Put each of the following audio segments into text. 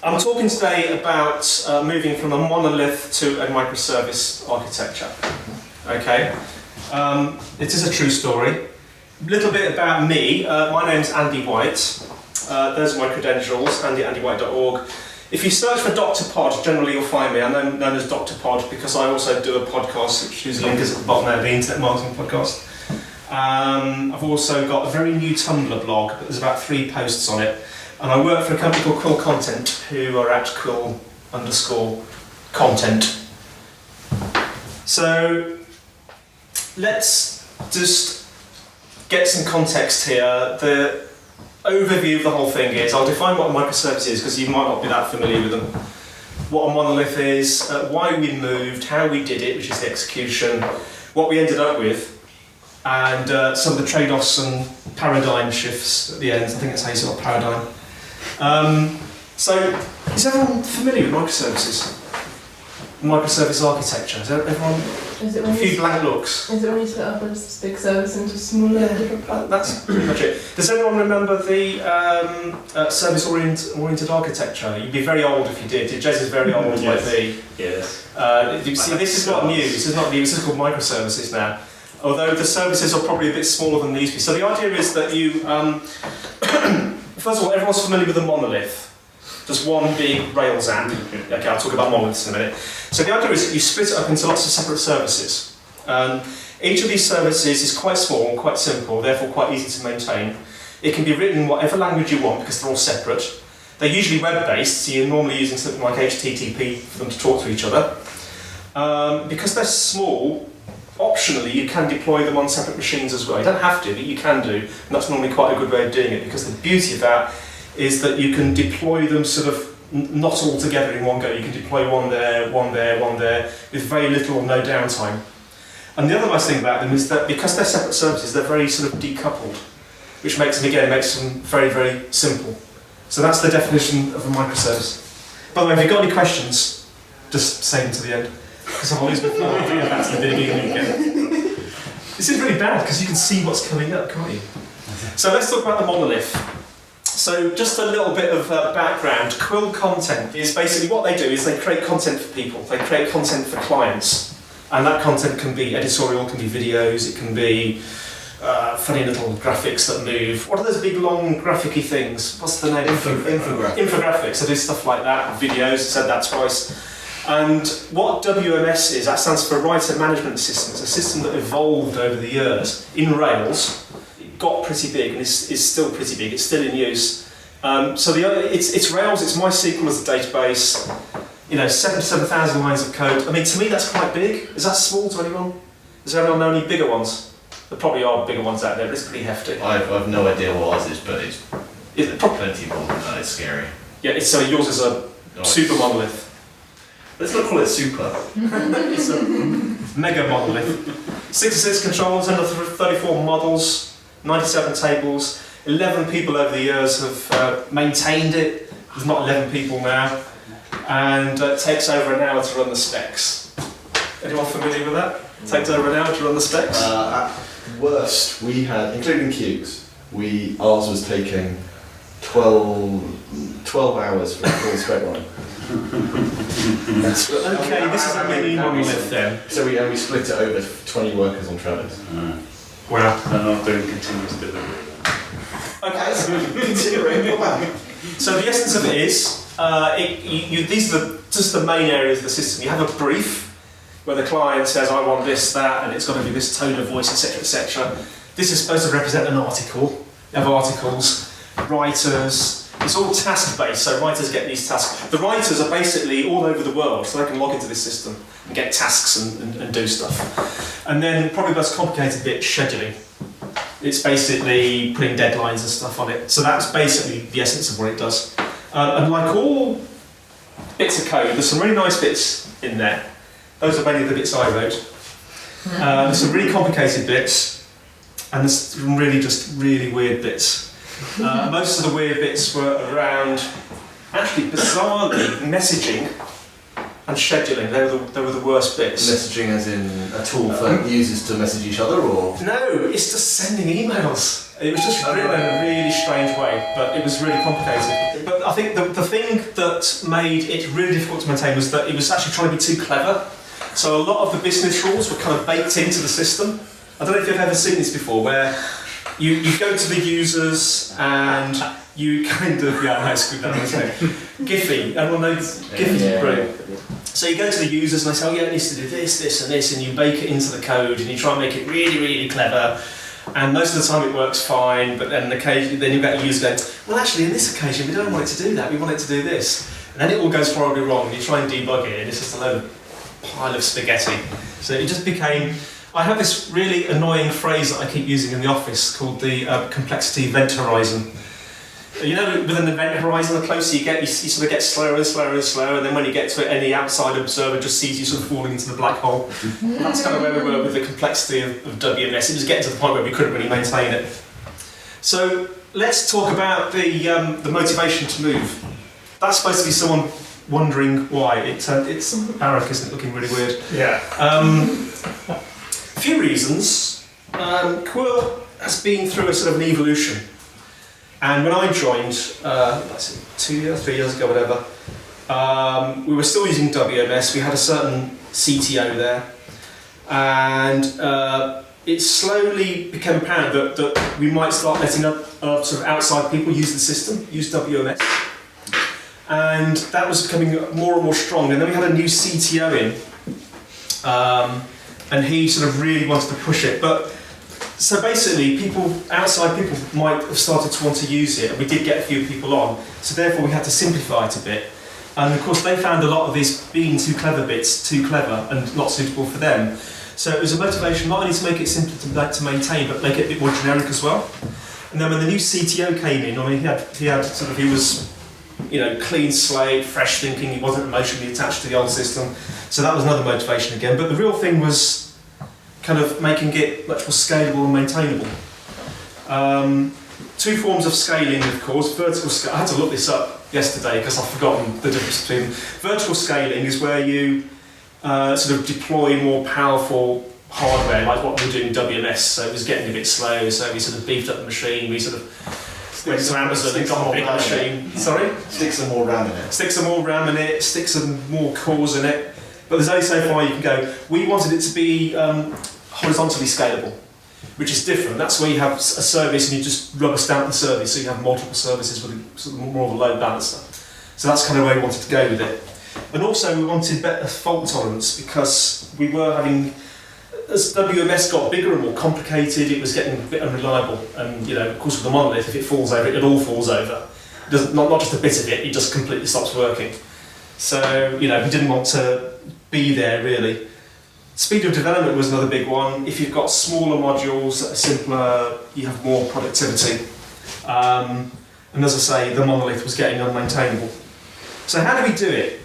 I'm talking today about moving from a monolith to a microservice architecture. Okay, it is a true story. A little bit about me. My name's Andy White. Those are my credentials, andywhite.org. If you search for Dr. Pod, generally you'll find me. I'm known as Dr. Pod because I also do a podcast, whose link is at the bottom there, the Internet Marketing Podcast. I've also got a very new Tumblr blog, but there's about 3 posts on it. And I work for a company called Quill Content, who are at quill_content. So let's just get some context here. The overview of the whole thing is, I'll define what a microservice is because you might not be that familiar with them. What a monolith is, why we moved, how we did it, which is the execution, what we ended up with, and some of the trade-offs and paradigm shifts at the end. I think that's how you say paradigm. So, is everyone familiar with microservices? Microservice architecture? Is everyone? Is it a few blank looks. Is it when you split up a big service into smaller different parts? That's pretty much it. Does anyone remember the service-oriented architecture? You'd be very old if you did. Jez is very old, Yes. like me. Yes. You see, this is not new. This is not new. This is called microservices now. Although the services are probably a bit smaller than these. So the idea is that you, first of all, everyone's familiar with a monolith. Just one big Rails app. Okay, I'll talk about monoliths in a minute. So the idea is that you split it up into lots of separate services. Each of these services is quite small and quite simple, therefore quite easy to maintain. It can be written in whatever language you want because they're all separate. They're usually web-based, so you're normally using something like HTTP for them to talk to each other. Because they're small, optionally you can deploy them on separate machines as well. You don't have to, but you can do, and that's normally quite a good way of doing it because the beauty of that is that you can deploy them sort of not all together in one go. You can deploy one there, one there, one there, with very little or no downtime. And the other nice thing about them is that because they're separate services, they're very sort of decoupled, which makes them very, very simple. So that's the definition of a microservice. By the way, if you've got any questions, just say them to the end, because I'll lose my flow if you go back to the beginning again. This is really bad because you can see what's coming up, can't you? So let's talk about the monolith. So just a little bit of background. Quill Content is basically what they do is they create content for people. They create content for clients. And that content can be editorial, can be videos, it can be funny little graphics that move. What are those big long graphic-y things? What's the name? Infographics. Infographics. So do stuff like that, videos, I said that twice. And what WMS is, that stands for Writer Management System. It's a system that evolved over the years in Rails. Got pretty big and is still pretty big. It's still in use. So it's Rails. It's MySQL as a database. 77,000 lines of code. I mean, to me that's quite big. Is that small to anyone? Does anyone know any bigger ones? There probably are bigger ones out there, but it's pretty hefty. I've no idea what ours is, but it's plenty more than that. It's scary. Yeah. So yours is a super monolith. Let's not call it super. It's a mega monolith. 66 controls, under 34 models. 97 tables, 11 people over the years have maintained it. There's not 11 people now, and it takes over an hour to run the specs. Anyone familiar with that? It takes over an hour to run the specs? At worst, we had, including queues, ours was taking 12 hours for a full spec run. Okay, this is a mini monolith then. So we split it over 20 workers on Travis. Wow. I'm not doing continuous delivery. Okay. Considering, wow. So the essence of it is, these are just the main areas of the system. You have a brief where the client says, I want this, that, and it's got to be this tone of voice, etc., etc. This is supposed to represent an article. You have articles, writers. It's all task-based, so writers get these tasks. The writers are basically all over the world, so they can log into this system and get tasks and do stuff. And then probably the most complicated bit, scheduling. It's basically putting deadlines and stuff on it. So that's basically the essence of what it does. And like all bits of code, there's some really nice bits in there. Those are mainly the bits I wrote. There's some really complicated bits, and there's some really weird bits. Most of the weird bits were around, actually bizarrely, messaging and scheduling. They were the worst bits. Messaging as in a tool for users to message each other, or? No, it's just sending emails. It was just written in a really strange way, but it was really complicated. But I think the thing that made it really difficult to maintain was that it was actually trying to be too clever. So a lot of the business rules were kind of baked into the system. I don't know if you've ever seen this before, where you go to the users and you kind of, yeah, I screwed that up, isn't it? Giphy, everyone knows Giphy, brilliant. So you go to the users and they say, oh yeah, it needs to do this, this and this, and you bake it into the code and you try and make it really, really clever. And most of the time it works fine, but then then you get a user going, well actually in this occasion we don't want it to do that, we want it to do this. And then it all goes horribly wrong and you try and debug it and it's just a load of pile of spaghetti. So it just became, I have this really annoying phrase that I keep using in the office called the complexity event horizon. You know, with an event horizon, the closer you get, you sort of get slower and slower and slower, and then when you get to it, any outside observer just sees you sort of falling into the black hole. That's kind of where we were with the complexity of WMS. It was getting to the point where we couldn't really maintain it. So let's talk about the motivation to move. That's supposed to be someone wondering why. It's Barak, isn't it? Looking really weird. Yeah. A few reasons. Quill has been through a sort of an evolution. And when I joined, 2 years, 3 years ago, whatever, we were still using WMS. We had a certain CTO there. And it slowly became apparent that we might start letting sort of outside people use the system, use WMS. And that was becoming more and more strong. And then we had a new CTO in, and he sort of really wanted to push it. But so basically, outside people might have started to want to use it, and we did get a few people on. So therefore, we had to simplify it a bit. And of course, they found a lot of these being too clever bits too clever and not suitable for them. So it was a motivation not only to make it simpler to maintain, but make it a bit more generic as well. And then when the new CTO came in, I mean, he was, you know, clean slate, fresh thinking. He wasn't emotionally attached to the old system. So that was another motivation again. But the real thing was kind of making it much more scalable and maintainable. Two forms of scaling, of course. Vertical scale. I had to look this up yesterday because I've forgotten the difference between. Vertical scaling is where you sort of deploy more powerful hardware, like what we were doing in WMS. So it was getting a bit slow, so we sort of beefed up the machine. We sort of went to Amazon and got a bigger machine. Sorry? Stick some more RAM in it. Stick some more RAM in it, stick some more cores in it. But there's only so far you can go. We wanted it to be horizontally scalable, which is different. That's where you have a service and you just rubber stamp the service, so you have multiple services with a, sort of more of a load balancer. So that's kind of where we wanted to go with it. And also we wanted better fault tolerance because we were having, as WMS got bigger and more complicated, it was getting a bit unreliable. And you know, of course with the monolith, if it falls over, it all falls over. It doesn't, not just a bit of it, it just completely stops working. So, you know, we didn't want to be there really. Speed of development was another big one. If you've got smaller modules that are simpler, you have more productivity. And as I say, the monolith was getting unmaintainable. So how do we do it?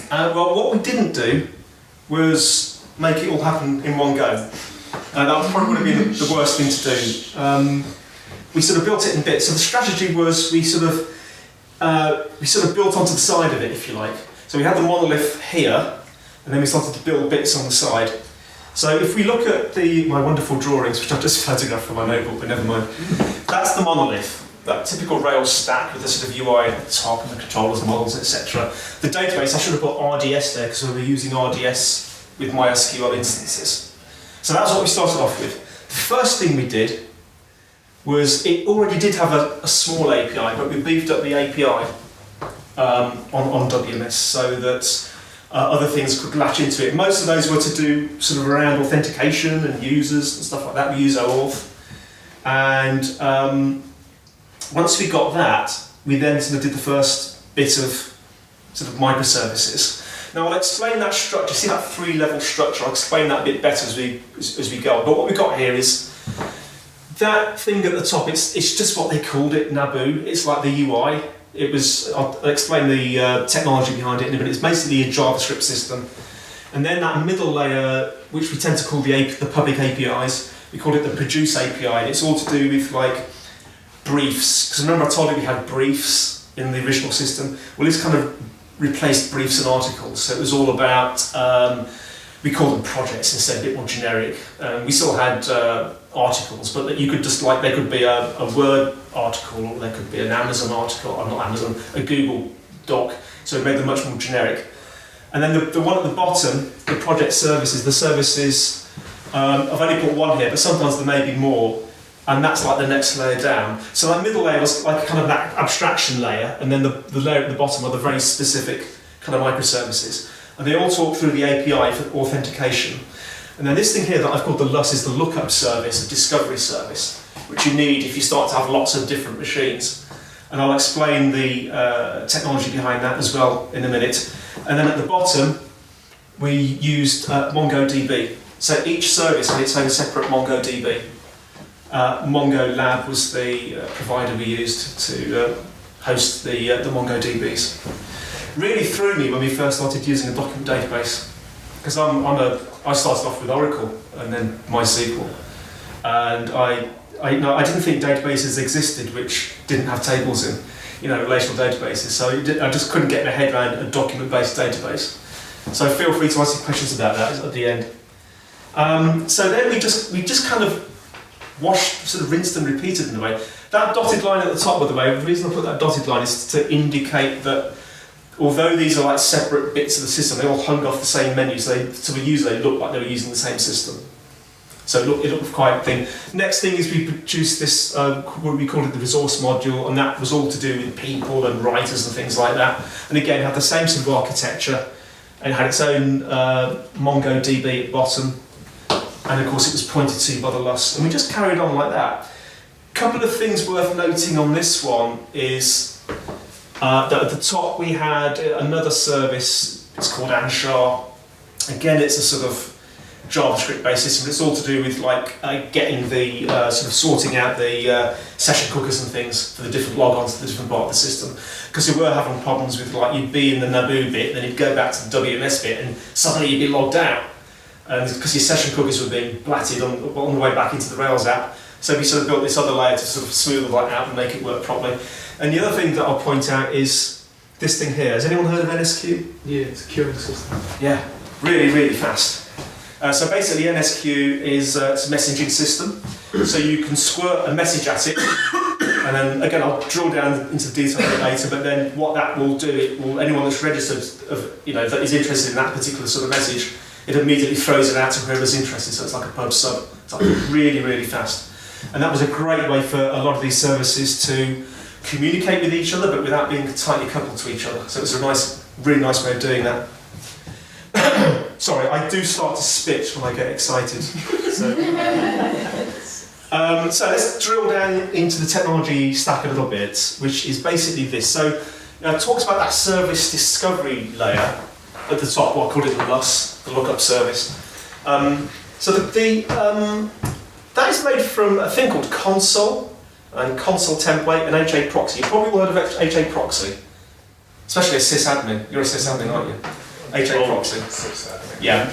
Well, what we didn't do was make it all happen in one go. That probably would have been the worst thing to do. We sort of built it in bits. So the strategy was we sort of built onto the side of it, if you like. So we had the monolith here, and then we started to build bits on the side. So if we look at my wonderful drawings, which I've just photographed from my notebook, but never mind. That's the monolith, that typical Rails stack with the sort of UI at the top and the controllers, models, etc. The database, I should have put RDS there because we were using RDS with MySQL instances. So that's what we started off with. The first thing we did was it already did have a small API, but we beefed up the API on WMS so that other things could latch into it. Most of those were to do sort of around authentication and users and stuff like that. We use OAuth. And once we got that, we then sort of did the first bit of sort of microservices. Now I'll explain that structure. See that 3-level structure? I'll explain that a bit better as we go. But what we've got here is that thing at the top. It's just what they called it, Naboo. It's like the UI. I'll explain the technology behind it in a minute. It's basically a JavaScript system. And then that middle layer, which we tend to call the public APIs, we call it the produce API, and it's all to do with like briefs. Because remember I told you we had briefs in the original system? Well, this kind of replaced briefs and articles. So it was all about, we called them projects instead, a bit more generic. We still had articles, but that you could just like, they could be a Word article, or they could be an Amazon article, or not Amazon, a Google doc. So it made them much more generic. And then the one at the bottom, the project services, the services, I've only put one here, but sometimes there may be more, and that's like the next layer down. So that middle layer was like kind of that abstraction layer, and then the layer at the bottom are the very specific kind of microservices. And they all talk through the API for authentication. And then this thing here that I've called the LUS is the lookup service, a discovery service, which you need if you start to have lots of different machines. And I'll explain the technology behind that as well in a minute. And then at the bottom, we used MongoDB. So each service had its own separate MongoDB. Mongo Lab was the provider we used to host the MongoDBs. Really threw me when we first started using a document database, because I started off with Oracle and then MySQL, and I didn't think databases existed which didn't have tables in, relational databases. So I just couldn't get my head around a document-based database. So feel free to ask questions about that at the end. So then we just kind of sort of rinsed and repeated in a way. That dotted line at the top, by the way, the reason I put that dotted line is to indicate that although these are like separate bits of the system, they all hung off the same menu, so to the user they looked like they were using the same system. So it looked quite thin. Next thing is we produced this, what we called it the resource module, and that was all to do with people and writers and things like that. And again, it had the same sort of architecture, and it had its own MongoDB at the bottom, and of course it was pointed to by the LUS, and we just carried on like that. A couple of things worth noting on this one is that at the top we had another service, it's called Anshar. Again, it's a sort of JavaScript-based system. It's all to do with like getting the sort of sorting out the session cookers and things for the different logons to the different part of the system. Because we were having problems with like you'd be in the Naboo bit, then you'd go back to the WMS bit, and suddenly you'd be logged out. Because your session cookers were being blatted on the way back into the Rails app. So we sort of built this other layer to sort of smooth all that out and make it work properly. And the other thing that I'll point out is this thing here. Has anyone heard of NSQ? Yeah, it's a queuing system. Yeah, really, really fast. So basically NSQ is it's a messaging system. So you can squirt a message at it, and then again I'll drill down into the detail of it later, but then what that will do, anyone that's registered that is interested in that particular sort of message, it immediately throws it out to whoever's interested, so it's like a pub sub. It's like really, really fast. And that was a great way for a lot of these services to communicate with each other, but without being tightly coupled to each other. So it was a really nice way of doing that. Sorry, I do start to spit when I get excited. So let's drill down into the technology stack a little bit, which is basically this. So it talks about that service discovery layer at the top, what I called it the LUS, the lookup service. That is made from a thing called console, and console template, and HA proxy. You've probably heard of HA proxy, especially a sysadmin. You're a sysadmin, aren't you? HA proxy. Sysadmin. Yeah.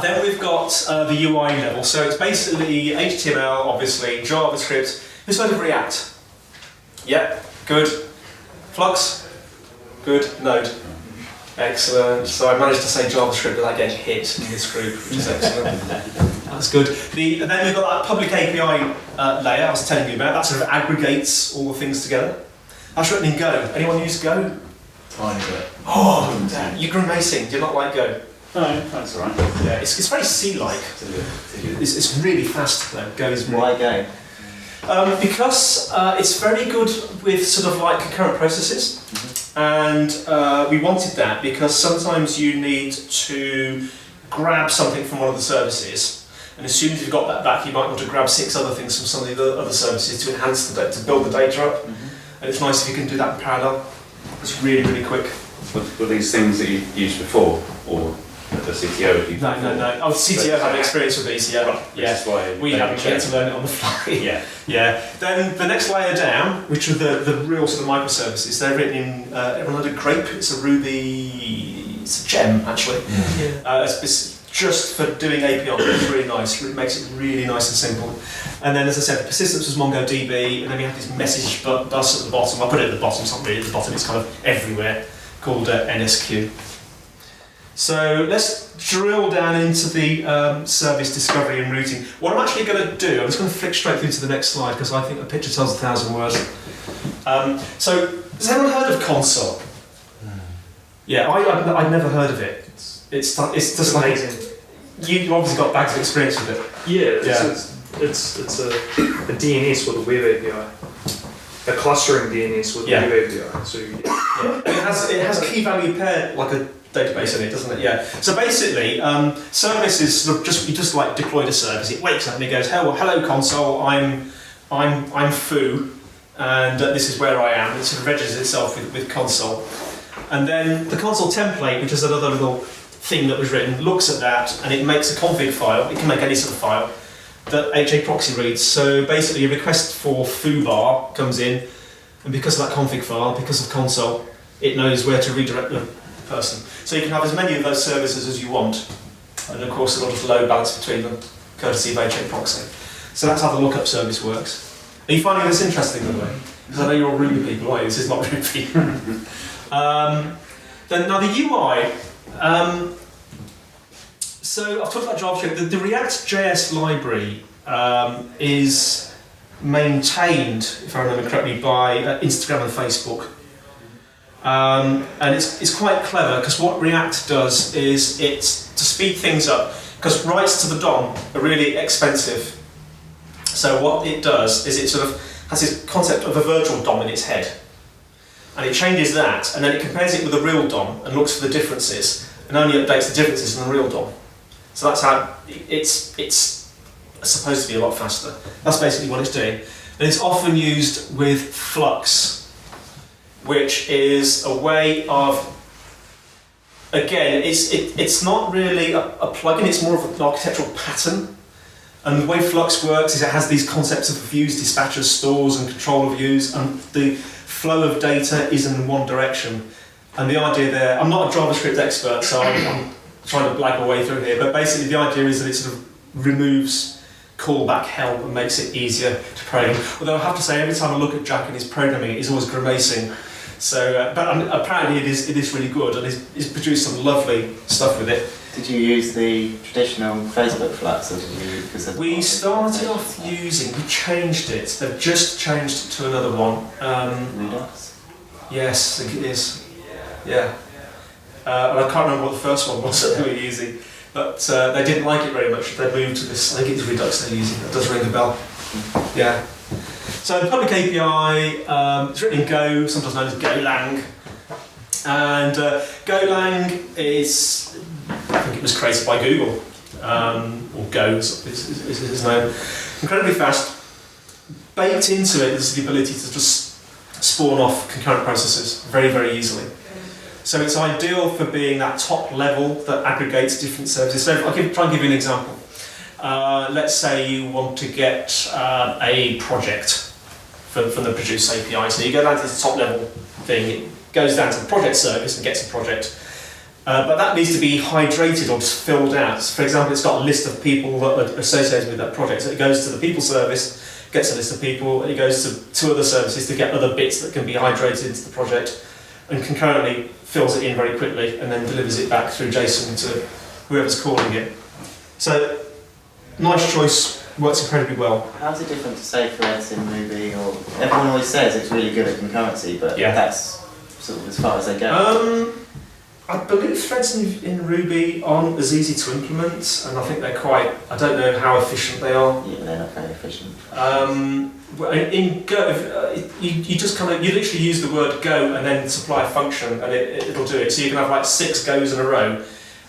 Then we've got the UI level. So it's basically HTML, obviously, JavaScript. Who's heard of React? Yeah, good. Flux? Good. Node? Excellent. So I managed to say JavaScript without getting hit in this group, which is excellent. That's good. And then we've got that public API layer I was telling you about. That sort of aggregates all the things together. That's written in Go. Anyone use Go? Tiny bit. Oh, damn. You're grimacing. Do you not like Go? No, that's all right. Yeah, it's very C-like. It's really fast though. Go is really... Why Go? Because it's very good with sort of like concurrent processes. And we wanted that because sometimes you need to grab something from one of the services, and as soon as you've got that back, you might want to grab 6 other things from some of the other services to enhance the data, to build the data up. And it's nice if you can do that in parallel. It's really, really quick. Were these things that you used before, or the CTO? No. Oh, CTO had experience with these, yeah. Right, yeah. We haven't yet to learn it on the fly. Yeah. Yeah. Then the next layer down, which are the real sort of microservices, they're written in, everyone heard of Grape? It's a Ruby, it's a gem actually. It's just for doing API, it's really nice. It makes it really nice and simple. And then, as I said, the persistence was MongoDB, and then we have this message bus at the bottom. I put it at the bottom, it's not really at the bottom, it's kind of everywhere, called NSQ. So let's drill down into the service discovery and routing. What I'm actually going to do, I'm just going to flick straight through to the next slide because I think a picture tells 1,000 words. So, has anyone heard of Console? Yeah, I'd never heard of it. It's just amazing. Like, you've obviously got bags of experience with it. Yeah, it's a DNS with a web API. A clustering DNS with a web API. So it has key value pair like a database in it, doesn't it? Yeah. So basically, services sort of just like deployed a service. It wakes up and it goes, "Oh, well, hello console. I'm Foo, and this is where I am." It sort of registers itself with console, and then the console template, which is another little thing that was written, looks at that and it makes a config file. It can make any sort of file that HA proxy reads. So basically, a request for foobar comes in, and because of that config file, because of console, it knows where to redirect the person. So you can have as many of those services as you want, and of course a lot of load balance between them, courtesy of HA proxy. So that's how the lookup service works. Are you finding this interesting, by the way? Because I know you're all Ruby people, aren't you? This is not Ruby. Then now the UI. So I've talked about JavaScript. The React.js library is maintained, if I remember correctly, by Instagram and Facebook. And it's quite clever because what React does is it's to speed things up, because writes to the DOM are really expensive. So what it does is it sort of has this concept of a virtual DOM in its head, and it changes that, and then it compares it with a real DOM and looks for the differences, and only updates the differences in the real DOM. So that's how it's supposed to be a lot faster. That's basically what it's doing, and it's often used with Flux, which is a way of, again, it's not really a plugin, it's more of an architectural pattern. And the way Flux works is it has these concepts of views, dispatchers, stores and controller views, and the flow of data is in one direction. And the idea there, I'm not a JavaScript expert, so I'm trying to blag my way through here, but basically the idea is that it sort of removes callback help and makes it easier to program. Although I have to say, every time I look at Jack and his programming, he's always grimacing. So, but apparently it is really good, and he's produced some lovely stuff with it. Did you use the traditional Facebook Flux, or did you? Because we started off using. We changed it. They've just changed to another one. Redux. Yes, I think it is. Yeah. And I can't remember what the first one was that they were using, but they didn't like it very much. They moved to this. I think it's Redux they're using. That does ring a bell. Yeah. So the public API, it's written in Go, sometimes known as Golang. And Golang is, I think it was created by Google, or Go is his name. Incredibly fast. Baked into it is the ability to just spawn off concurrent processes very, very easily. So it's ideal for being that top level that aggregates different services. So I'll try and give you an example. Let's say you want to get a project from the produce API. So you go down to this top level thing, it goes down to the project service and gets a project. But that needs to be hydrated or just filled out. For example, it's got a list of people that are associated with that project. So it goes to the people service, gets a list of people, and it goes to two other services to get other bits that can be hydrated into the project, and concurrently fills it in very quickly and then delivers it back through JSON to whoever's calling it. So, nice choice, works incredibly well. How's it different to say threads in Ruby? Or everyone always says it's really good at concurrency, but that's sort of as far as they go. I believe threads in Ruby aren't as easy to implement, and I think they're quite. I don't know how efficient they are. Yeah, they're not very efficient. In Go, you just kind of literally use the word go and then supply a function, and it'll do it. So you can have like 6 goes in a row,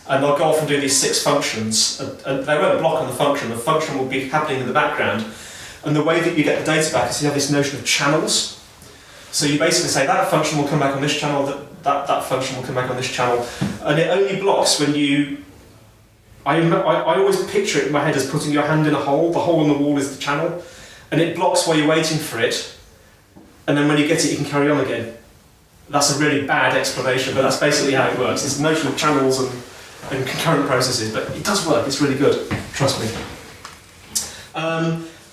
and they'll go off and do these 6 functions, and they won't block on the function. The function will be happening in the background, and the way that you get the data back is you have this notion of channels. So you basically say that function will come back on this channel, that function will come back on this channel, and it only blocks when you. I always picture it in my head as putting your hand in a hole. The hole in the wall is the channel, and it blocks while you're waiting for it, and then when you get it, you can carry on again. That's a really bad explanation, but that's basically how it works. It's the notion of channels and concurrent processes, but it does work. It's really good. Trust me.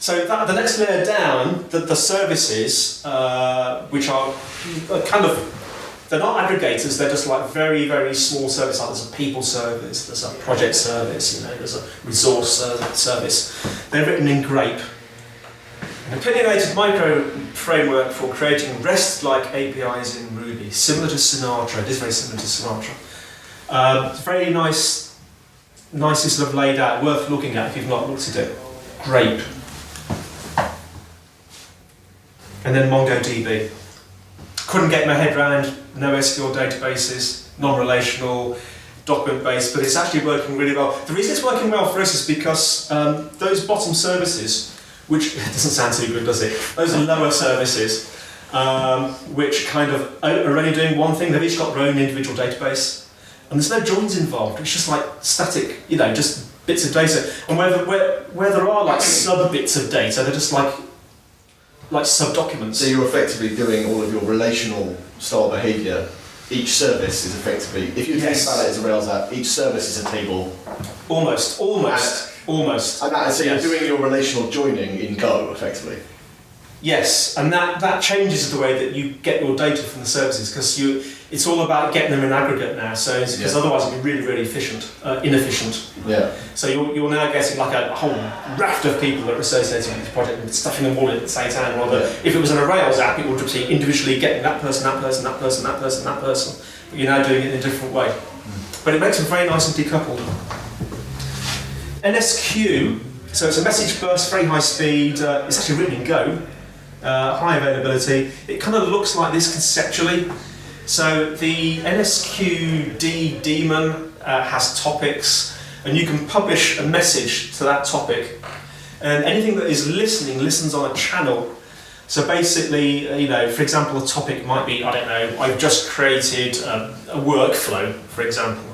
So the next layer down, the services, which are kind of, they're not aggregators, they're just like very, very small service. Like there's a people service, there's a project service, there's a resource service. They're written in Grape. An opinionated micro framework for creating REST-like APIs in Ruby, similar to Sinatra. It is very similar to Sinatra. It's very nicely sort of laid out, worth looking at if you've not looked at it. Grape. And then MongoDB. Couldn't get my head around no SQL databases, non-relational, document-based, but it's actually working really well. The reason it's working well for us is because those bottom services, which doesn't sound too good, does it? Those are lower services, which kind of are only doing one thing. They've each got their own individual database, and there's no joins involved. It's just like static, just bits of data. And where there are like sub bits of data, they're just like sub-documents. So you're effectively doing all of your relational style behaviour. Each service is effectively, if you think about it as a Rails app, each service is a table. Almost. And so you're doing your relational joining in Go, effectively. Yes, and that changes the way that you get your data from the services, because it's all about getting them in aggregate now. So because otherwise it'd be really, really inefficient. Yeah. So you're now getting like a whole raft of people that are associated with this project and stuffing them all in at the same time. Rather, if it was in a Rails app, it would just be individually getting that person. But you're now doing it in a different way. But it makes them very nice and decoupled. NSQ, so it's a message burst, very high speed. It's actually written in Go. High availability. It kind of looks like this conceptually. So the NSQD daemon has topics, and you can publish a message to that topic. And anything that is listening listens on a channel. So basically, for example, a topic might be, I've just created a workflow, for example.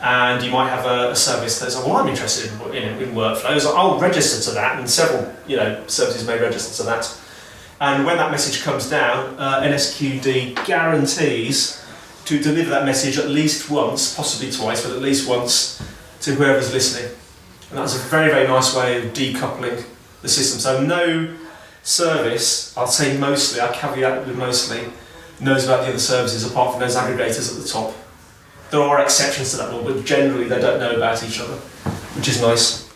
And you might have a service that says, well, I'm interested in workflows. I'll register to that, and several services may register to that. And when that message comes down, NSQD guarantees to deliver that message at least once, possibly twice, but at least once to whoever's listening. And that's a very, very nice way of decoupling the system. So no service, I'll say mostly, I'll caveat with mostly, knows about the other services apart from those aggregators at the top. There are exceptions to that rule, but generally they don't know about each other, which is nice.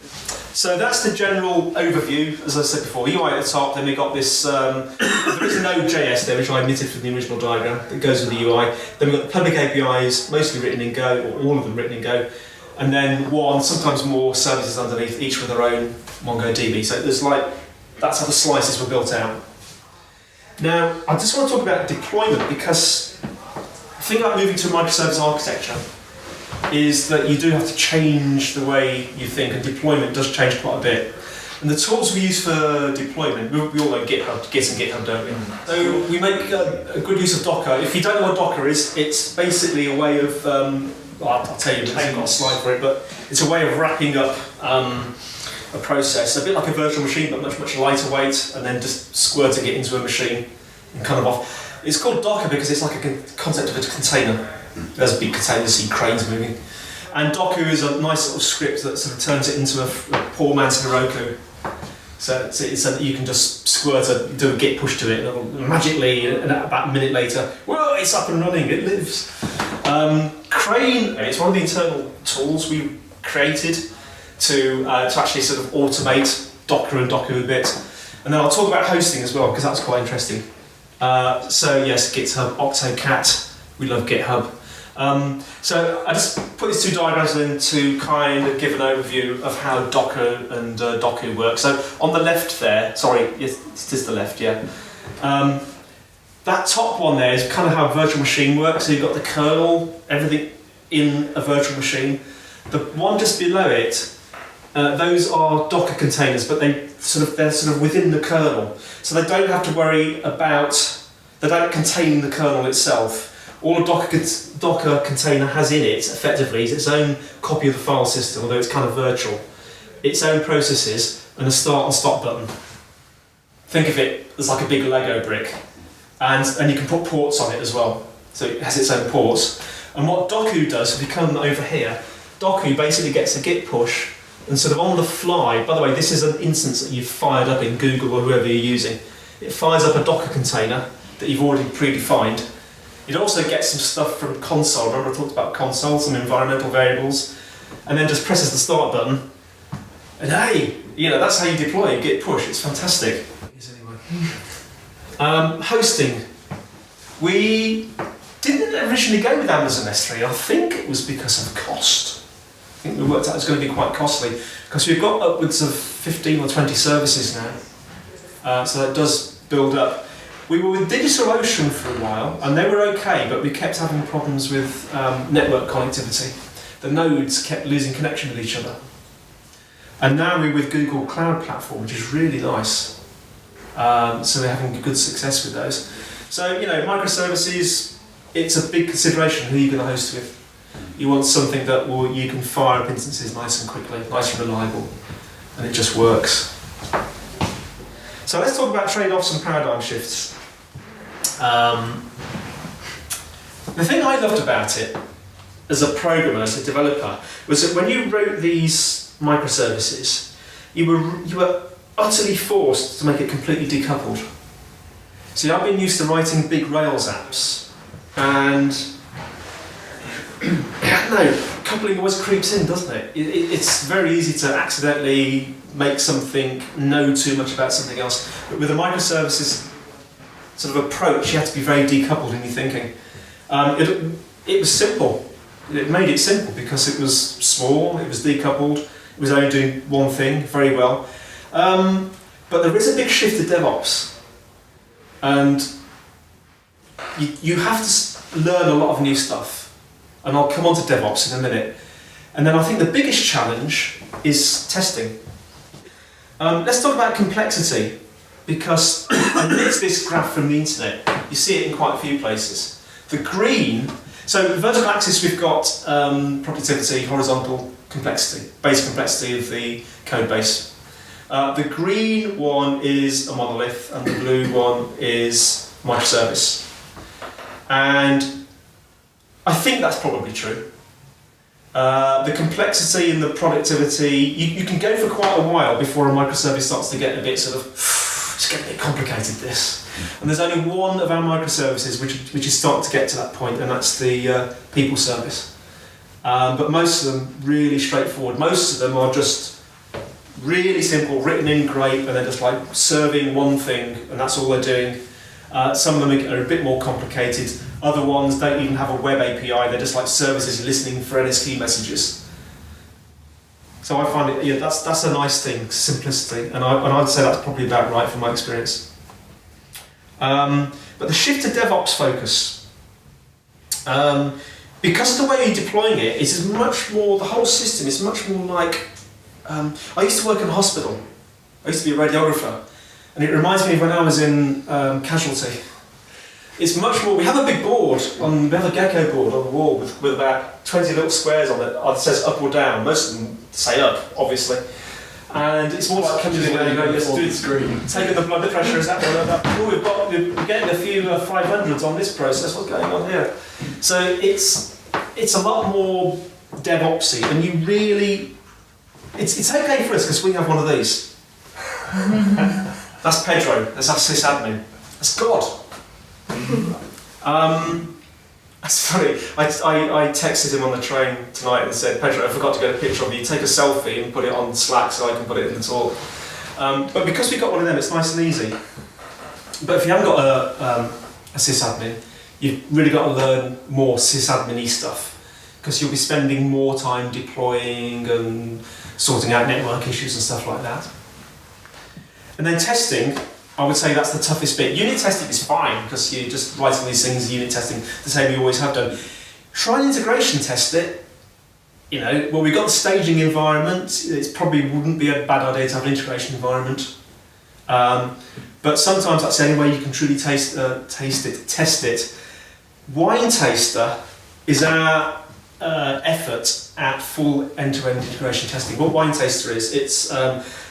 So that's the general overview, as I said before. UI at the top, then we got this, there is no JS there, which I omitted from the original diagram, that goes with the UI. Then we've got the public APIs, mostly written in Go, or all of them written in Go. And then one, sometimes more services underneath, each with their own MongoDB. So there's that's how the slices were built out. Now, I just want to talk about deployment, because the thing about moving to a microservice architecture is that you do have to change the way you think, and deployment does change quite a bit. And the tools we use for deployment, we all know Git and GitHub, don't we? So we make a good use of Docker. If you don't know what Docker is, it's basically a way of, I'll tell you, I've got a slide for it, but it's a way of wrapping up a process, a bit like a virtual machine, but much, much lighter weight, and then just squirting it into a machine and kind of off. It's called Docker because it's like a concept of a container. There's a big container, you see cranes moving. And Docker is a nice little script that sort of turns it into a poor man's Heroku. So it's so that you can just do a git push to it, and it'll magically, and about a minute later, whoa, it's up and running, it lives. Crane, it's one of the internal tools we created to actually sort of automate Docker and Docker a bit. And then I'll talk about hosting as well, because that's quite interesting. So yes, GitHub, Octocat, we love GitHub. So I just put these two diagrams in to kind of give an overview of how Docker and Docker work. So on the left there, sorry, yes, it is the left, yeah. That top one there is kind of how a virtual machine works. So you've got the kernel, everything in a virtual machine. The one just below it, those are Docker containers, but they're sort of within the kernel. So they don't have to worry about, they don't contain the kernel itself. All a Docker container has in it, effectively, is its own copy of the file system, although it's kind of virtual. Its own processes, and a start and stop button. Think of it as like a big Lego brick. And you can put ports on it as well. So it has its own ports. And what Docker does, if you come over here, Docker basically gets a git push and sort of on the fly, by the way, this is an instance that you've fired up in Google or whoever you're using. It fires up a Docker container that you've already predefined. It also gets some stuff from console. Remember I talked about console, some environmental variables, and then just presses the start button. And hey, that's how you deploy it, git push. It's fantastic. Hosting. We didn't originally go with Amazon S3. I think it was because of cost. I think we worked out it was going to be quite costly because we've got upwards of 15 or 20 services now. So that does build up. We were with DigitalOcean for a while, and they were okay, but we kept having problems with network connectivity. The nodes kept losing connection with each other. And now we're with Google Cloud Platform, which is really nice. So we're having good success with those. So, microservices, it's a big consideration who you're going to host with. You want something that you can fire up instances nice and quickly, nice and reliable, and it just works. So let's talk about trade-offs and paradigm shifts. The thing I loved about it as a programmer, as a developer, was that when you wrote these microservices, you were utterly forced to make it completely decoupled. See, I've been used to writing big Rails apps, and coupling always creeps in, doesn't it? It's very easy to accidentally make something know too much about something else. But with a microservices sort of approach, you have to be very decoupled in your thinking. It was simple. It made it simple because it was small, it was decoupled, it was only doing one thing very well. But there is a big shift to DevOps, and you have to learn a lot of new stuff. And I'll come on to DevOps in a minute. And then I think the biggest challenge is testing. Let's talk about complexity, because I nicked this graph from the internet. You see it in quite a few places. The green, so the vertical axis we've got productivity, horizontal complexity, base complexity of the code base. The green one is a monolith and the blue one is microservice. And I think that's probably true. The complexity and the productivity, you can go for quite a while before a microservice starts to get a bit it's getting a bit complicated, this. And there's only one of our microservices which is starting to get to that point, and that's the people service. But most of them really straightforward. Most of them are just really simple, written in grape, and they're just like serving one thing, and that's all they're doing. Some of them are a bit more complicated. Other ones don't even have a web API, they're just like services listening for NSQ messages. So I find it, that's a nice thing, simplicity, and I'd say that's probably about right from my experience. But the shift to DevOps focus, because of the way you're deploying it, it's much more, the whole system is much more like, I used to work in a hospital, I used to be a radiographer, and it reminds me of when I was in casualty. It's much more, we have a big board, we have a gecko board on the wall with about 20 little squares on it that says up or down. Most of them say up, obviously. And it's more like coming in there, taking the blood pressure, is that one? We're getting a few 500s on this process, what's going on here? So it's a lot more DevOpsy, and you really, it's okay for us because we have one of these. That's Pedro, that's our sysadmin, that's God. That's funny. I texted him on the train tonight and said, Pedro, I forgot to get a picture of you. Take a selfie and put it on Slack so I can put it in the talk. But because we've got one of them, it's nice and easy. But if you haven't got a sysadmin, you've really got to learn more sysadmin-y stuff, because you'll be spending more time deploying and sorting out network issues and stuff like that. And then testing, I would say that's the toughest bit. Unit testing is fine because you're just writing these things, unit testing, the same you always have done. Try and integration test it. Well, we've got the staging environment. It probably wouldn't be a bad idea to have an integration environment. But sometimes that's the only way you can truly test it. Wine Taster is our effort at full end-to-end integration testing. What Wine Taster is, it's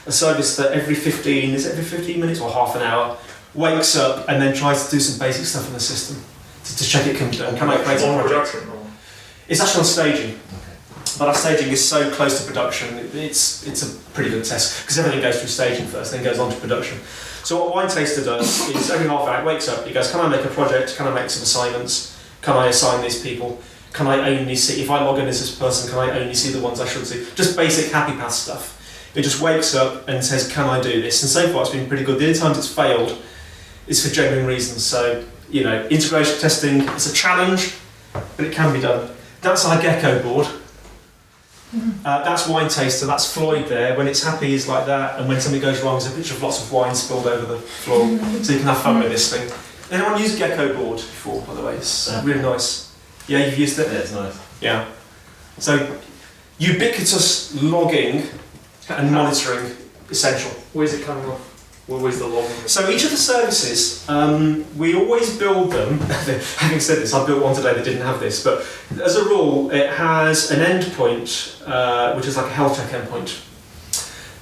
a service that every 15 minutes or half an hour wakes up and then tries to do some basic stuff in the system to check it can I create a project. It's actually on staging. But our staging is so close to production, it's a pretty good test, because everything goes through staging first, then goes on to production. So what Wine Taster does is every half hour it wakes up, he goes, can I make a project, can I make some assignments, can I assign these people, can I only see, if I log in as this person, can I only see the ones I should see? Just basic happy path stuff. It just wakes up and says, can I do this? And so far it's been pretty good. The only times it's failed is for genuine reasons. So, you know, integration testing is a challenge, but it can be done. That's our gecko board. That's Wine Taster, that's Floyd there. When it's happy, it's like that, and when something goes wrong, there's a picture of lots of wine spilled over the floor, so you can have fun with this thing. Anyone used gecko board before, by the way? It's really nice. Yeah, you've used it? Yeah, it's nice. Yeah. So, ubiquitous logging and monitoring, essential. Where's it coming off? Where's the logging? So each of the services, we always build them. Having said this, I built one today that didn't have this, but as a rule, it has an endpoint, which is like a health check endpoint,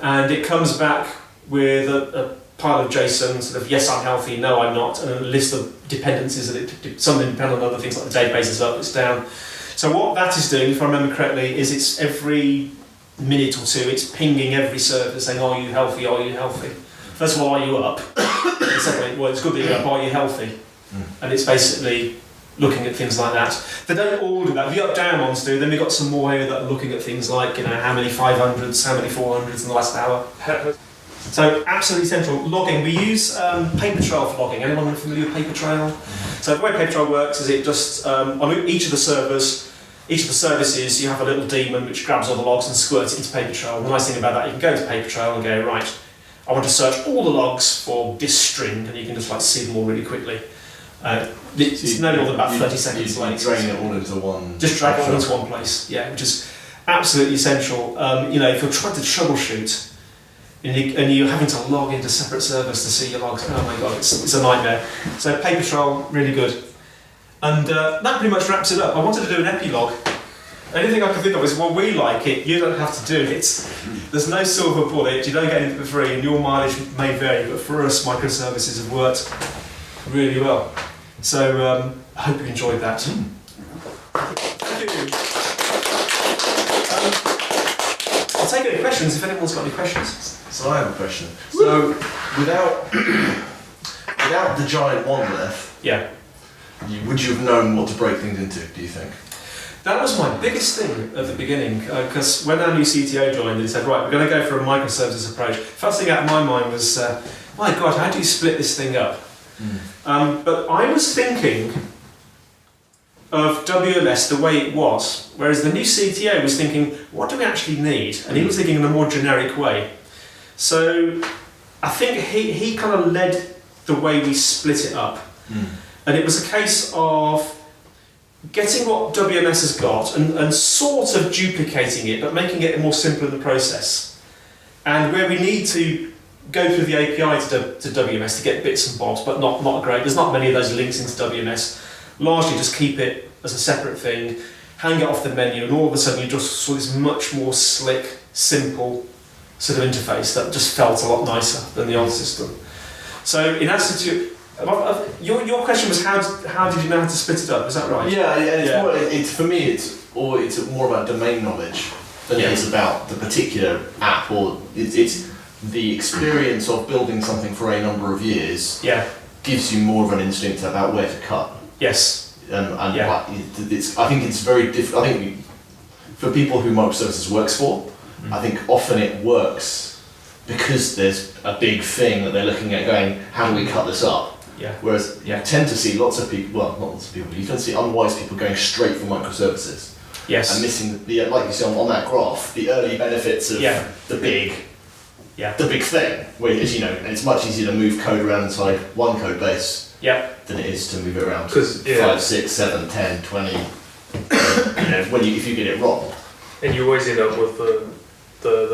and it comes back with a pile of JSON, sort of yes, I'm healthy, no, I'm not, and a list of dependencies that some depend on other things like the database is up, it's down. So what that is doing, if I remember correctly, is it's every minute or two, it's pinging every server saying, are you healthy, are you healthy? First of all, are you up? And secondly, well, it's good that you're up, are you healthy? And it's basically looking at things like that. They don't all do that. The up-down ones do, then we've got some more here that are looking at things like, you know, how many 500s, how many 400s in the last hour. So, absolutely essential. Logging, we use Papertrail for logging. Anyone familiar with Papertrail? So the way Papertrail works is it just, on each of the servers, each of the services, you have a little daemon which grabs all the logs and squirts it into Papertrail. The nice thing about that, you can go to Papertrail and go, right, I want to search all the logs for this string, and you can just like see them all really quickly. It's no more than about 30 seconds late. Drain it all into one. Just drag it all into one place, yeah, which is absolutely essential. You know, if you're trying to troubleshoot and you're having to log into separate servers to see your logs, oh my god, it's a nightmare. So Papertrail, really good. And that pretty much wraps it up. I wanted to do an epilogue. Anything I can think of is, well, we like it, you don't have to do it. There's no silver bullet, you don't get anything for free, and your mileage may vary, but for us, microservices have worked really well. So I hope you enjoyed that. Thank you. I'll take any questions if anyone's got any questions. So I have a question. So without the giant monolith, Yeah. would you have known what to break things into, do you think? That was my biggest thing at the beginning, because when our new CTO joined, he said, right, we're going to go for a microservices approach. First thing out of my mind was, my God, how do you split this thing up? But I was thinking of WMS the way it was, whereas the new CTO was thinking, what do we actually need? And he was thinking in a more generic way. So I think he kind of led the way we split it up. And it was a case of getting what WMS has got and sort of duplicating it, but making it more simple in the process. And where we need to go through the API to WMS to get bits and bobs, but not great. There's not many of those links into WMS. Largely just keep it as a separate thing, hang it off the menu, and all of a sudden you just saw this much more slick, simple sort of interface that just felt a lot nicer than the old system. So in answer to your question was how did you know how to split it up? Is that right? Yeah, it's for me it's more about domain knowledge than it is about the particular app, or it's the experience of building something for a number of years. Gives you more of an instinct about where to cut. Yes. I think it's very different. I think for people who microservices works for, I think often it works because there's a big thing that they're looking at going, how do we cut this up? Whereas you tend to see lots of people, well, not lots of people, you tend to see unwise people going straight for microservices. And missing the, like you see on that graph, the early benefits of the big thing. Where you know, and it's much easier to move code around inside one code base than it is to move it around 5, 6, 7, 10, 20. You know, if you get it wrong. And you always end up with the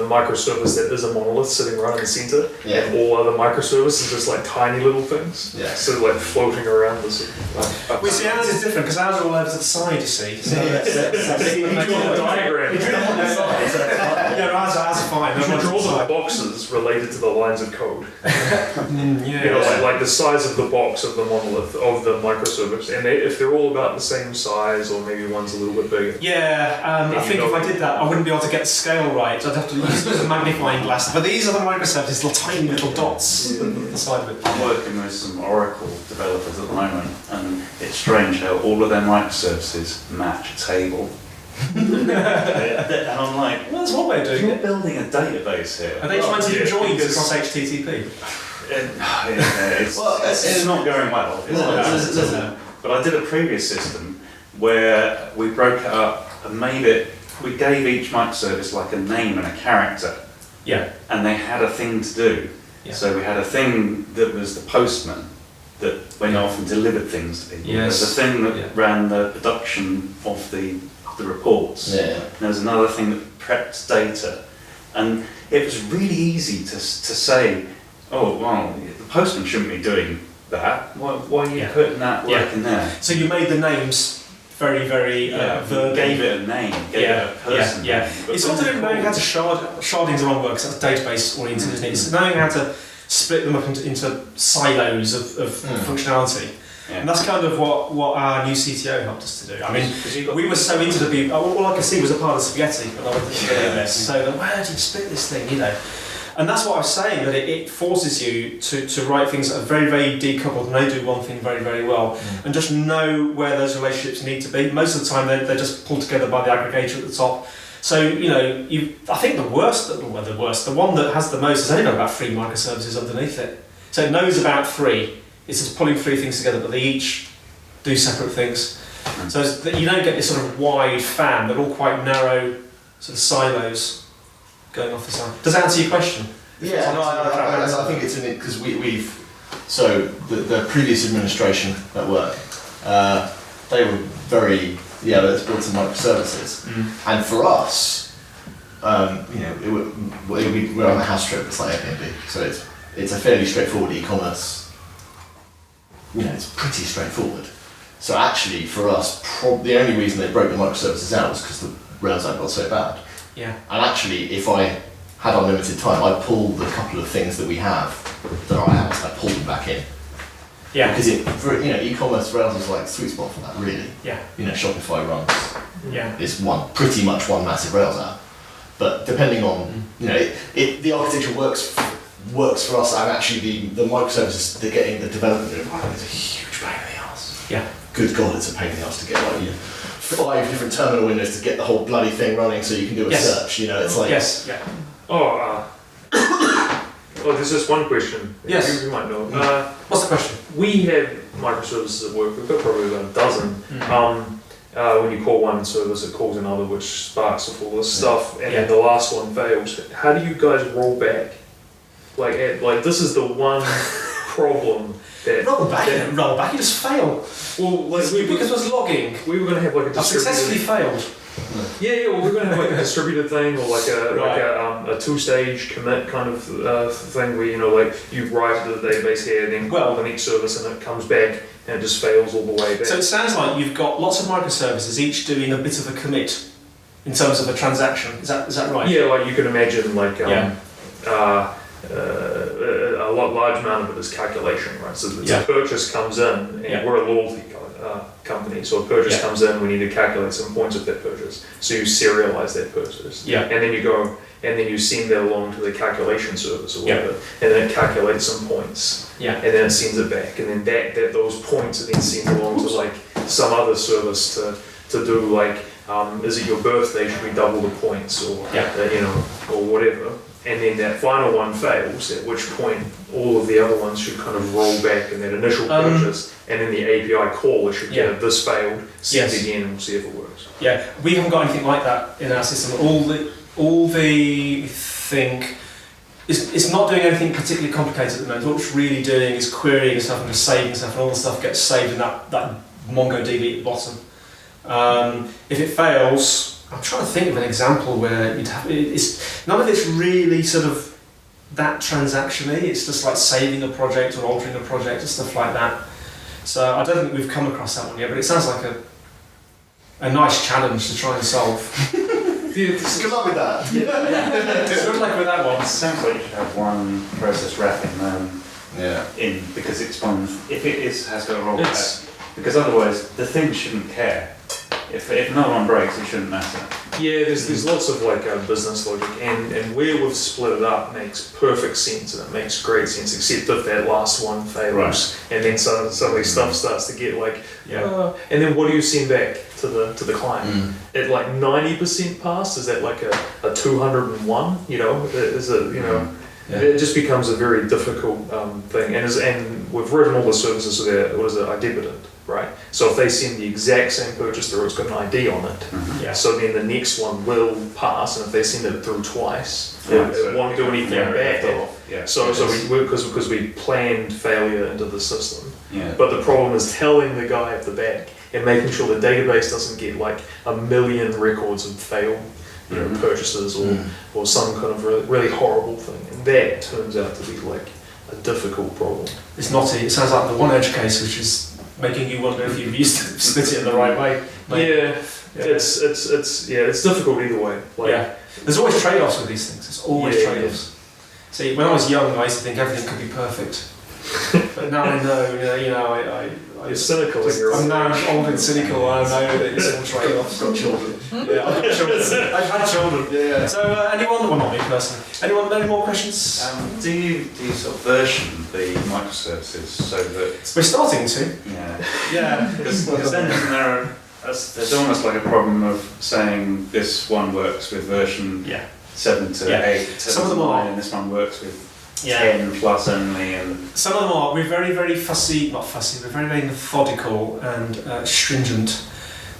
microservice that is a monolith sitting right in the center, and all other microservices are just like tiny little things, sort of like floating around this. We see ours is different because ours are all over to the side, you see. So you draw the diagram. Yeah, ours are fine. You should draw the Like, boxes related to the lines of code. yeah. You know, like the size of the box of the monolith, of the microservice, and if they're all about the same size, or maybe one's a little bit bigger. Yeah, I think if I did that, I wouldn't be able to get the scale right. I'd have to use a magnifying glass. But these are the microservices, little tiny little dots on the side of it. I'm working with some Oracle developers at the moment, and it's strange how all of their microservices match a table. And I'm like, Well, that's one way of doing you're it. building a database here. Are they trying to do yeah, joins because- across HTTP? It's not going well. But I did a previous system where we broke it up and we gave each microservice like a name and a character, Yeah. and they had a thing to do. Yeah. So we had a thing that was the postman that went off and delivered things to people. Yes. There's a thing that Yeah. ran the production of the reports. Yeah. And there was another thing that prepped data. And it was really easy to say, oh, well, the postman shouldn't be doing that. Why are you Yeah. putting that work in there? So you made the names very, very verbal. Gave it a name, gave it a person. Yeah. name. But It's when also you knowing how call- to sharding's the wrong word because that's database oriented, isn't it? It's knowing how to split them up into silos of functionality. Yeah. And that's kind of what our new CTO helped us to do. I mean, 'Cause you got- we were so into the people, all I could see was a part of spaghetti when I went to the this. So, where do you split this thing, you know? And that's what I was saying, that it forces you to write things that are very, very decoupled, and they do one thing very, very well, and just know where those relationships need to be. Most of the time, they're just pulled together by the aggregator at the top. So, you know, I think the one that has the most has only got about 3 microservices underneath it. So it knows about 3. It's just pulling 3 things together, but they each do separate things. So that you don't get this sort of wide fan. They're all quite narrow sort of silos going off the side. Does that answer your question? Yeah, no, I think it's in it because we've so the previous administration at work, they were very let's build some microservices, and for us, you know, we're on a house trip. It's like Airbnb, so it's a fairly straightforward e-commerce. You know, it's pretty straightforward. So actually, for us, the only reason they broke the microservices out was because the Rails app got so bad. Yeah. And actually, if I had unlimited time, I'd pull the couple of things that we have that are apps, I'd pull them back in. Yeah. Because e-commerce Rails is like the sweet spot for that, really. Yeah. You know, Shopify runs. Yeah. It's pretty much one massive Rails app. But depending on, you know, the architecture works for us, and actually the microservices they're getting the development doing, it's a huge pain in the ass. Yeah. Good God, it's a pain in the ass to get like 5 different terminal windows to get the whole bloody thing running so you can do a search. You know, it's like Yes. Yeah. There's just one question. Yes. You might know. What's the question? We have microservices at work. We've got probably about a dozen. When you call one service, it calls another, which sparks off all this stuff, and then the last one fails. How do you guys roll back? Like this is the one problem that Roll back, you just fail. Well, like Because it was logging. we were going to have like a I successfully distributed. failed. Yeah, well, we're going to have like a distributed thing, or like a 2-stage commit kind of thing where like you write to the database here, then call the next service, and it comes back and it just fails all the way back. So it sounds like you've got lots of microservices, each doing a bit of a commit in terms of a transaction. Is that right? Yeah, like you can imagine like a large amount of it is calculation, right? So a purchase comes in, and we're a loyalty company, so a purchase comes in, we need to calculate some points of that purchase. So you serialize that purchase, and then you go and then you send that along to the calculation service or whatever, and then it calculates some points, and then it sends it back, and then that those points are then sent along to like some other service to do like is it your birthday, should we double the points, or or whatever. And then that final one fails, at which point all of the other ones should kind of roll back in that initial purchase, and then the API call, it should get this failed, send it again, and we'll see if it works. Yeah, we haven't got anything like that in our system. All the think it's not doing anything particularly complicated at the moment. What it's really doing is querying stuff and just saving stuff, and all the stuff gets saved in that MongoDB at the bottom. If it fails, I'm trying to think of an example where you'd have none of it's really sort of that transaction-y. It's just like saving a project or altering a project and stuff like that. So I don't think we've come across that one yet, but it sounds like a nice challenge to try and solve. Good luck with that. Good luck with that one. It sounds like you should have one process wrapping in because it's one. If it has got a roll back, because otherwise the thing shouldn't care. If no one breaks, it shouldn't matter. Yeah, there's lots of like business logic, and where we've split it up makes perfect sense, and it makes great sense, except if that last one fails, and then suddenly stuff starts to get like, and then what do you send back to the client? At like 90% pass, is that like a 201? You know, is it it just becomes a very difficult thing, and we've written all the services so they're idempotent. Right, so if they send the exact same purchase through, it's got an ID on it. So then the next one will pass, and if they send it through twice, it won't do anything bad. So because we planned failure into the system. But the problem is telling the guy at the back and making sure the database doesn't get like 1 million records of failed purchases or some kind of really horrible thing, and that turns out to be like a difficult problem. It's knotty. It sounds like the one edge case, which is making you wonder if you've used it, split it in the right way. It's difficult either way. There's always trade-offs with these things. There's always trade-offs. See, when I was young, I used to think everything could be perfect, but now I know, You're cynical. I'm now old and cynical. I know that it's all trade-offs. Got children. Yeah, I've got children. I've had children. Yeah. So anyone? Well, not me personally. Anyone? Any more questions? Do you sort of version the microservices so that We're starting to. because then there's almost like a problem of saying this one works with version 7 to 8, Some of them are. and this one works with 10 plus only, and Some of them are. We're very, very fussy. Not fussy. We're very, very methodical and stringent.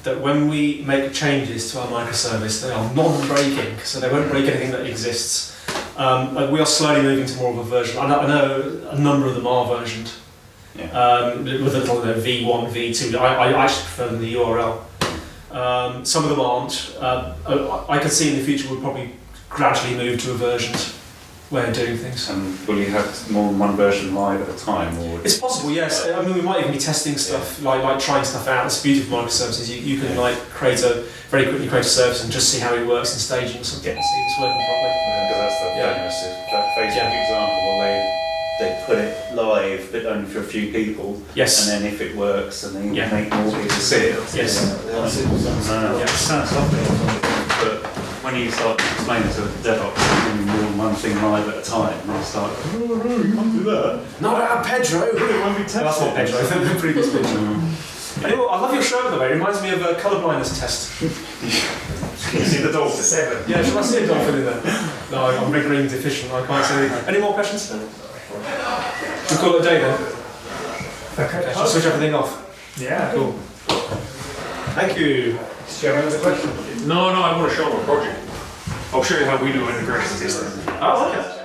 That when we make changes to our microservice, they are non-breaking, so they won't break anything that exists. We are slowly moving to more of a version. I know a number of them are versioned. With a little V1, V2. I actually prefer them in the URL. Some of them aren't. I could see in the future we'll probably gradually move to a versioned way of doing things. And will you have more than one version live at a time? Or It's possible, yes. I mean, we might even be testing stuff, like trying stuff out. That's the beauty of microservices. You can very quickly create a service and just see how it works in staging or something, and see if it's working properly. Because that's the famous that Facebook example where they put it live, but only for a few people. Yes. And then if it works, and then you make more people see it. Yes. It sounds lovely, but when you start explaining to DevOps doing more than one thing live at a time, they start, you can't do that. Not out Pedro! It won't be tested. That's not Pedro, the previous picture. Anyway, I love your show though, it reminds me of a colour blindness test. Can you see the dolphin? 7. Yeah, shall I see a dolphin in there? No, I'm red green deficient, I can't see anything. Any more questions? Should we call it a day then? Okay, shall I switch everything off? Yeah. Cool. Thank you. Do you have another question? No, I want to show them a project. I'll show you how we do integration testing. Oh, okay.